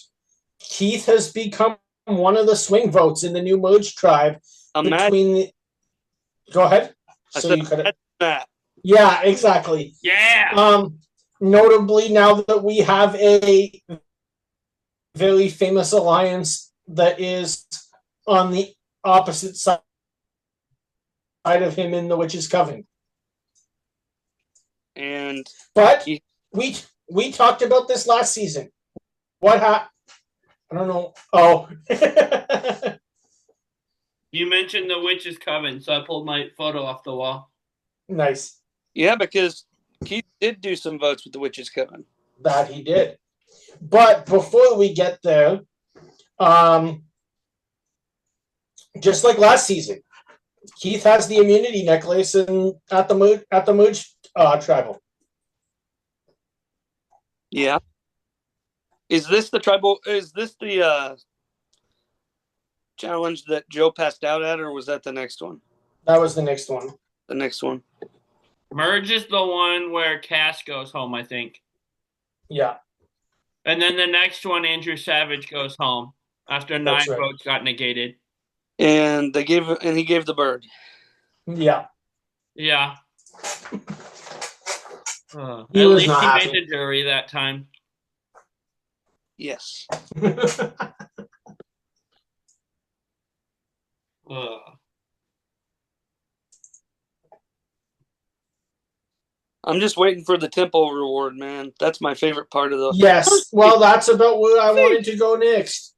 Keith has become one of the swing votes in the new merged tribe. Go ahead. That. Yeah, exactly. Yeah. Notably, now that we have a very famous alliance that is on the opposite side of him in the Witch's Coven. But we talked about this last season. What happened? I don't know. Oh. You mentioned the Witch's Coven, so I pulled my photo off the wall. Nice. Yeah, because Keith did do some votes with the Witch's Coven. That he did. But before we get there, just like last season, Keith has the immunity necklace at the merge tribal. Yeah. Is this the challenge that Joe passed out at, or was that the next one? That was the next one. The next one. Merge is the one where Cass goes home, I think. Yeah. And then the next one, Andrew Savage goes home after 9 votes got negated. And he gave the bird. Yeah. Yeah. At He least he made the jury that time. Yes. I'm just waiting for the temple reward, man. That's my favorite part of the. Yes. Well, that's about where I wanted to go next.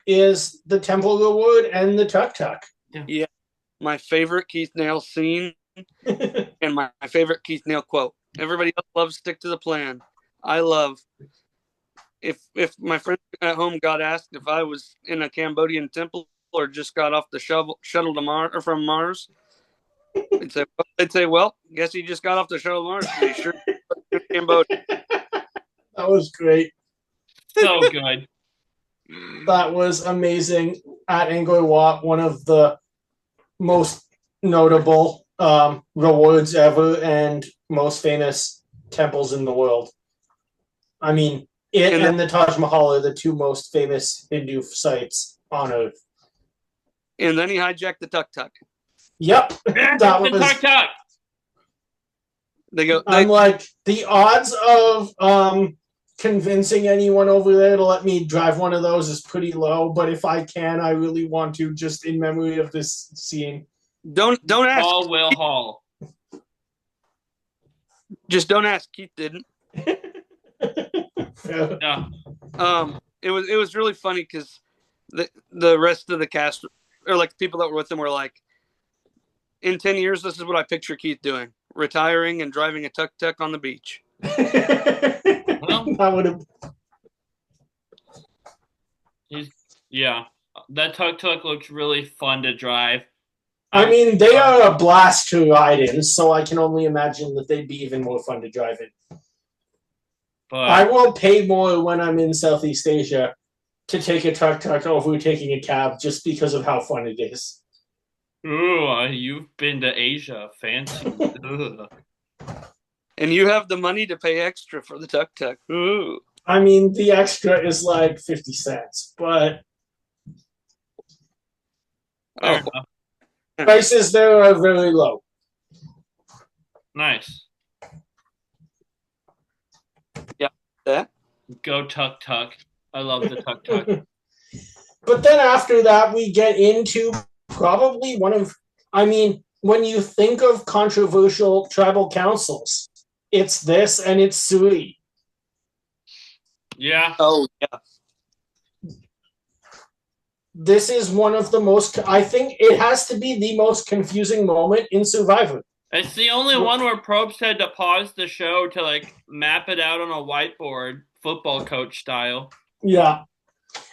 Is the temple reward and the Tuk Tuk. Yeah. My favorite Keith Nale scene and my favorite Keith Nale quote. Everybody else loves stick to the plan. I love if my friend at home got asked if I was in a Cambodian temple or just got off the shuttle to Mars or from Mars, they'd say, well, guess he just got off the shuttle to Mars. Be sure Cambodia. That was great. So good. That was amazing. At Angkor Wat, one of the most notable rewards ever and most famous temples in the world. I mean, it and the Taj Mahal are the two most famous Hindu sites on Earth. And then he hijacked the Tuk Tuk. Yep. That was the Tuk Tuk. I'm like, the odds of convincing anyone over there to let me drive one of those is pretty low, but if I can, I really want to, just in memory of this scene. Don't ask. Call Will Hall. Just don't ask. Keith didn't. Yeah. It was really funny because the rest of the cast, or like people that were with him, were like, in 10 years, this is what I picture Keith doing: retiring and driving a Tuk Tuk on the beach. That would have. Yeah, that Tuk Tuk looks really fun to drive. I mean, they are a blast to ride in, so I can only imagine that they'd be even more fun to drive in. But I won't pay more when I'm in Southeast Asia to take a Tuk Tuk over taking a cab just because of how fun it is. Ooh, you've been to Asia. Fancy. And you have the money to pay extra for the Tuk Tuk. Ooh. I mean, the extra is like 50 cents, but prices there are very low. Nice. Yeah. Go Tuk Tuk. I love the Tuk Tuk. But then after that, we get into probably one of, I mean, when you think of controversial tribal councils, it's this and it's Sui. Yeah. Oh, yeah. This is one of the most, I think it has to be the most confusing moment in Survivor. It's the only one where Probst had to pause the show to like map it out on a whiteboard, football coach style. Yeah.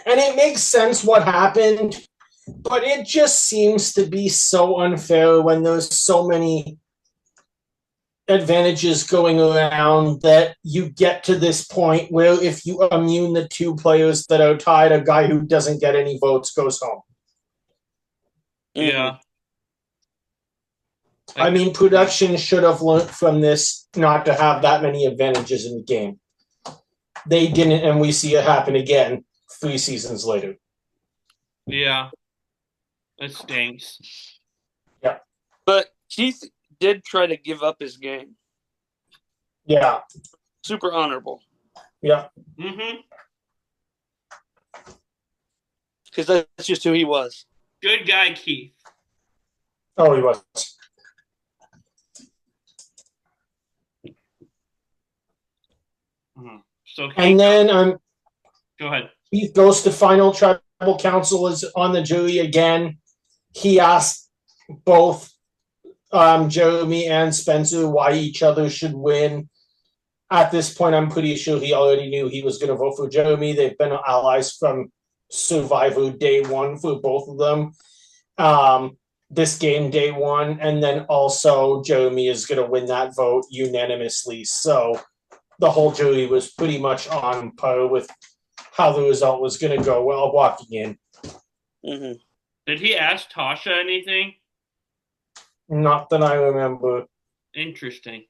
And it makes sense what happened, but it just seems to be so unfair when there's so many advantages going around that you get to this point where if you immune the two players that are tied, a guy who doesn't get any votes goes home. Yeah. I mean, production should have learned from this not to have that many advantages in the game. They didn't, and we see it happen again 3 seasons later. Yeah. It stinks. Yeah. But Keith did try to give up his game. Yeah. Super honorable. Yeah. Mm-hmm. Because that's just who he was. Good guy, Keith. Oh, he was. Mm-hmm. So and then go ahead. Keith goes to final tribal council, is on the jury again. He asked both Jeremy and Spencer why each other should win. At this point, I'm pretty sure he already knew he was going to vote for Jeremy. They've been allies from Survivor day one for both of them. This game day one, and then also Jeremy is going to win that vote unanimously. So the whole jury was pretty much on par with how the result was going to go while walking in. Mm-hmm. Did he ask Tasha anything? Not that I remember. Interesting.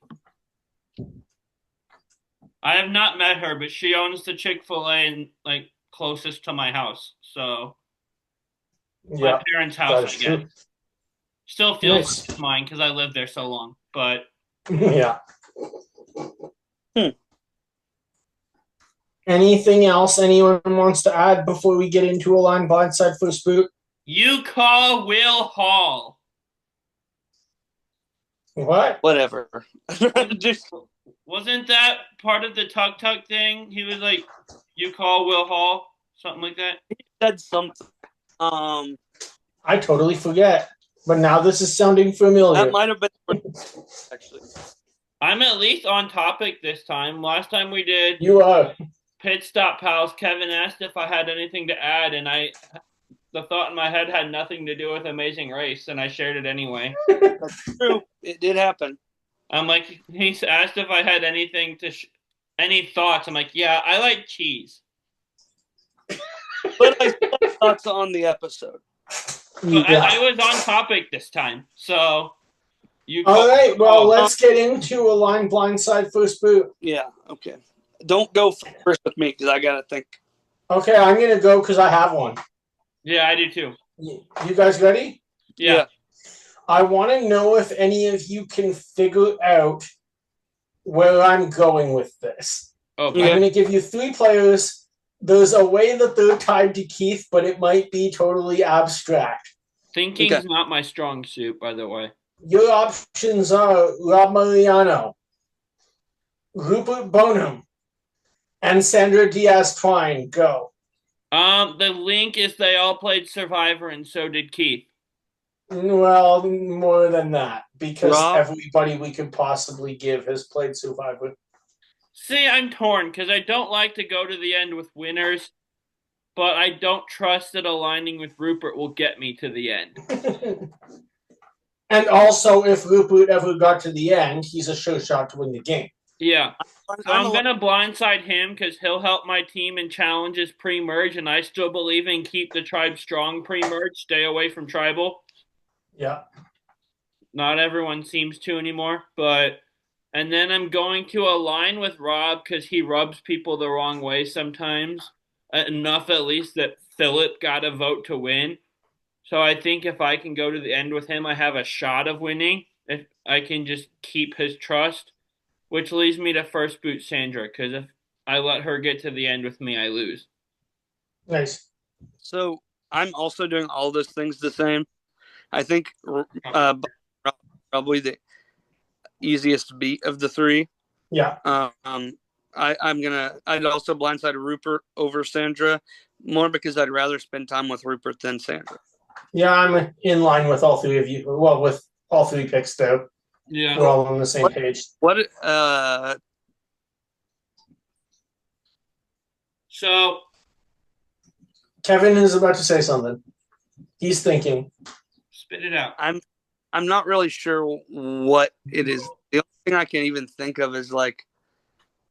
I have not met her, but she owns the Chick-fil-A and like closest to my house. So yeah, my parents' house, I guess. True. Still feels like it's mine because I lived there so long. But yeah. Anything else anyone wants to add before we get into a line blindside for Spook? You call Will Hall. What? Whatever. Wasn't that part of the Tuk Tuk thing? He was like, you call Will Hall? Something like that? He said something. I totally forget. But now this is sounding familiar. That might have been actually. I'm at least on topic this time. Last time we did You are. Pit Stop Pals, Kevin asked if I had anything to add, and the thought in my head had nothing to do with Amazing Race, and I shared it anyway. That's true. It did happen. I'm like, he asked if I had anything any thoughts. I'm like, yeah, I like cheese. But I still have thoughts on the episode. Yeah. I was on topic this time, so you. All right, well, let's get into a line blindside for Spook. Yeah, okay. Don't go first with me because I gotta think. Okay, I'm gonna go because I have one. Yeah, I do too. You guys ready? Yeah. I want to know if any of you can figure out where I'm going with this. Okay. I'm going to give you 3 players. There's a way that they're tied to Keith, but it might be totally abstract. Thinking's not my strong suit, by the way. Your options are Rob Mariano, Rupert Bonham, and Sandra Diaz-Twine. Go. The link is they all played Survivor, and so did Keith. Well, more than that, because everybody we could possibly give has played Survivor. See, I'm torn, because I don't like to go to the end with winners, but I don't trust that aligning with Rupert will get me to the end. And also, if Rupert ever got to the end, he's a sure shot to win the game. Yeah. So I'm going to blindside him because he'll help my team in challenges pre-merge, and I still believe in keep the tribe strong pre-merge, stay away from tribal. Yeah. Not everyone seems to anymore, but... And then I'm going to align with Rob because he rubs people the wrong way sometimes. Enough at least that Philip got a vote to win. So I think if I can go to the end with him, I have a shot of winning. If I can just keep his trust. Which leads me to first boot Sandra, because if I let her get to the end with me, I lose. Nice. So I'm also doing all those things the same. I think probably the easiest beat of the 3. Yeah. I'd also blindside Rupert over Sandra, more because I'd rather spend time with Rupert than Sandra. Yeah, I'm in line with all 3 of you. Well, with all 3 picks, though. Yeah. We're all on the same page. So Kevin is about to say something. He's thinking. Spit it out. I'm not really sure what it is. The only thing I can even think of is like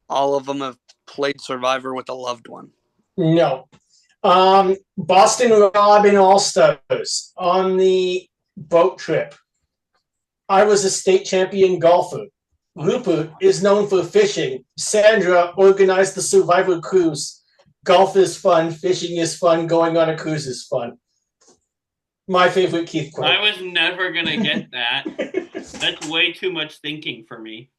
all of them have played Survivor with a loved one. No. Boston Robin All-Stars on the boat trip. I was a state champion golfer. Rupert is known for fishing. Sandra organized the Survivor cruise. Golf is fun. Fishing is fun. Going on a cruise is fun. My favorite Keith quote. I was never going to get that. That's way too much thinking for me.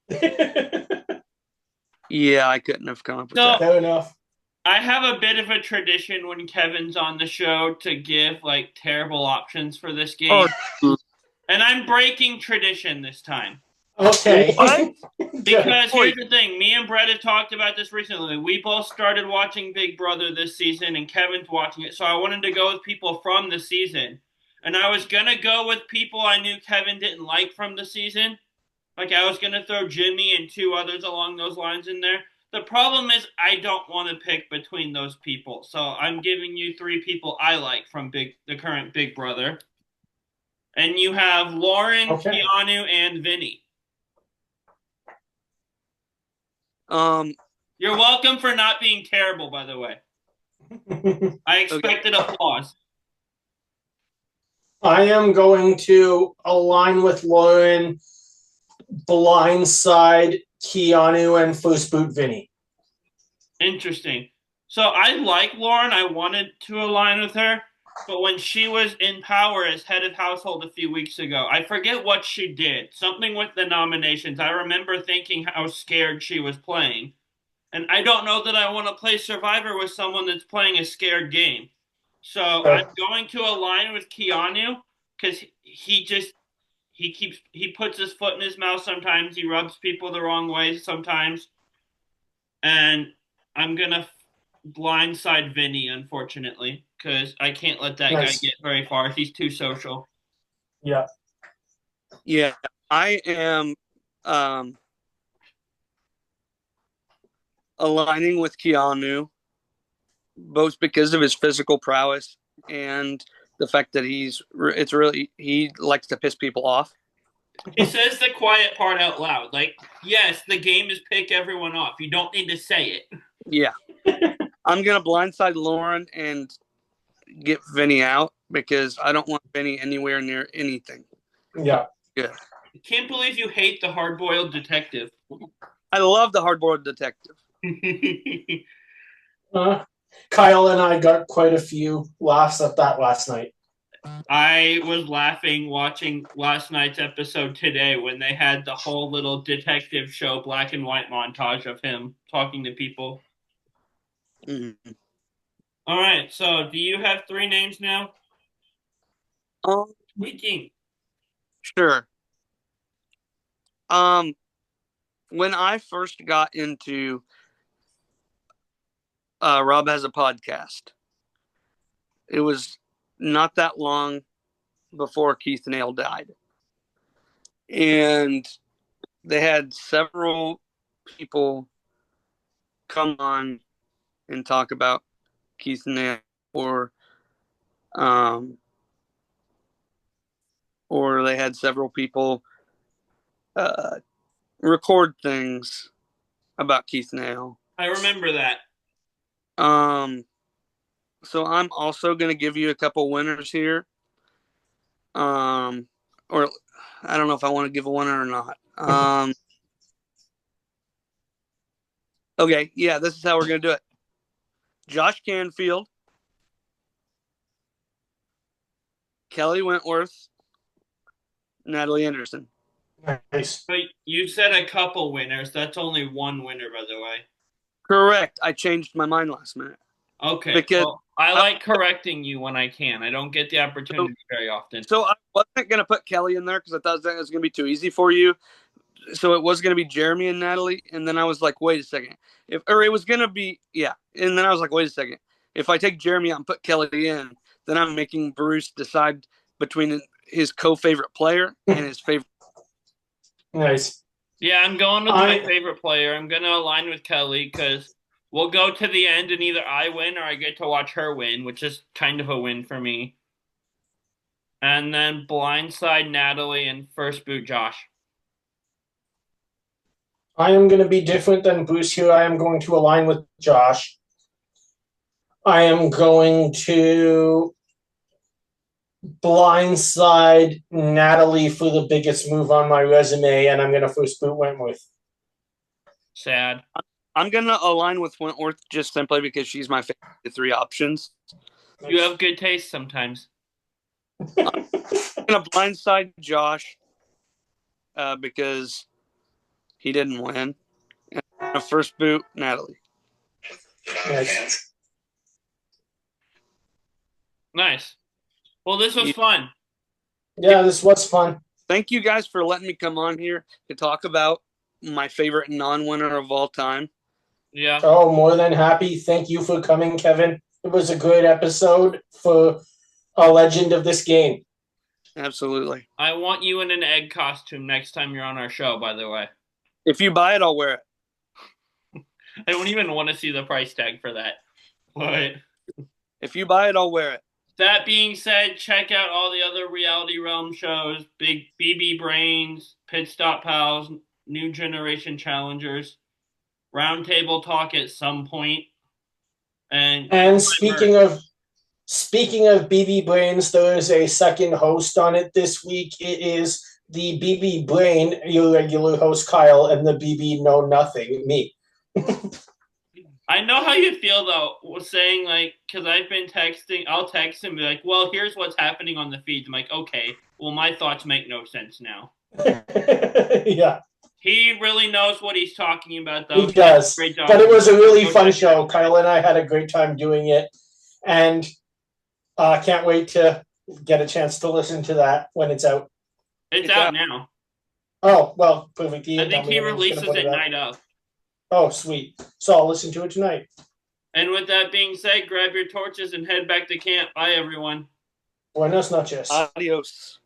Yeah, I couldn't have come up with that. Fair enough. I have a bit of a tradition when Kevin's on the show to give like terrible options for this game. Oh. And I'm breaking tradition this time. Okay. Because here's the thing. Me and Brett have talked about this recently. We both started watching Big Brother this season, and Kevin's watching it. So I wanted to go with people from the season. And I was going to go with people I knew Kevin didn't like from the season. Like I was going to throw Jimmy and 2 others along those lines in there. The problem is I don't want to pick between those people. So I'm giving you 3 people I like from the current Big Brother. And you have Lauren, Keanu, and Vinny. You're welcome for not being terrible, by the way. I expected applause. I am going to align with Lauren, blindside Keanu, and first boot Vinny. Interesting. So I like Lauren. I wanted to align with her. But when she was in power as head of household a few weeks ago, I forget what she did. Something with the nominations. I remember thinking how scared she was playing. And I don't know that I want to play Survivor with someone that's playing a scared game. So I'm going to align with Keanu because he puts his foot in his mouth sometimes. He rubs people the wrong way sometimes. And I'm going to blindside Vinny, unfortunately, because I can't let that guy get very far. He's too social. Yeah. Yeah, I am aligning with Keanu, both because of his physical prowess and the fact that he likes to piss people off. He says the quiet part out loud. Like, yes, the game is pick everyone off. You don't need to say it. Yeah. I'm going to blindside Lauren and get Vinny out because I don't want Vinny anywhere near anything. Yeah. Yeah. I can't believe you hate the hard-boiled detective. I love the hard-boiled detective. Kyle and I got quite a few laughs at that last night. I was laughing watching last night's episode today when they had the whole little detective show black and white montage of him talking to people. Mm-hmm. All right, so do you have 3 names now? Tweaking. Sure. When I first got into Rob Has a Podcast, it was not that long before Keith Nale died. And they had several people come on and talk about Keith Nale or they had several people record things about Keith Nale. I remember that. So I'm also going to give you a couple winners here. Or I don't know if I want to give a winner or not. Okay, yeah, this is how we're going to do it. Josh Canfield, Kelly Wentworth, Natalie Anderson. Nice. But you said a couple winners. That's only one winner, by the way. Correct. I changed my mind last minute. Okay. Because well, I like correcting you when I can. I don't get the opportunity very often. So I wasn't going to put Kelly in there because I thought that was going to be too easy for you. So it was going to be Jeremy and Natalie. And then I was like, wait a second. And then I was like, wait a second. If I take Jeremy out and put Kelly in, then I'm making Bruce decide between his co-favorite player and his favorite. Nice. Yeah, I'm going with my favorite player. I'm going to align with Kelly because we'll go to the end and either I win or I get to watch her win, which is kind of a win for me. And then blindside Natalie and first boot Josh. I am going to be different than Bruce here. I am going to align with Josh. I am going to blindside Natalie for the biggest move on my resume, and I'm going to first boot Wentworth. Sad. I'm going to align with Wentworth just simply because she's my favorite of the 3 options. You have good taste sometimes. I'm going to blindside Josh because he didn't win. And I'm going to first boot Natalie. Nice. Well, this was fun. Yeah, this was fun. Thank you guys for letting me come on here to talk about my favorite non-winner of all time. Yeah. Oh, more than happy. Thank you for coming, Kevin. It was a great episode for a legend of this game. Absolutely. I want you in an egg costume next time you're on our show, by the way. If you buy it, I'll wear it. I don't even want to see the price tag for that. But if you buy it, I'll wear it. That being said, check out all the other Reality Realm shows. Big BB Brains, Pit Stop Pals, New Generation Challengers, Roundtable Talk at some point. And speaking of BB Brains, there is a second host on it this week. It is the BB Brain, your regular host Kyle, and the BB Know Nothing, me. I know how you feel though, saying because I've been texting, I'll text him and be like, well, here's what's happening on the feeds. I'm like, okay, well, my thoughts make no sense now. Yeah. He really knows what he's talking about, though. He does. Great job. But it was a really fun show. Kyle and I had a great time doing it. And can't wait to get a chance to listen to that when it's out. It's out now. Oh, well, perfect. I think he releases it night of. Oh, sweet. So I'll listen to it tonight. And with that being said, grab your torches and head back to camp. Bye, everyone. Buenas noches. Adios.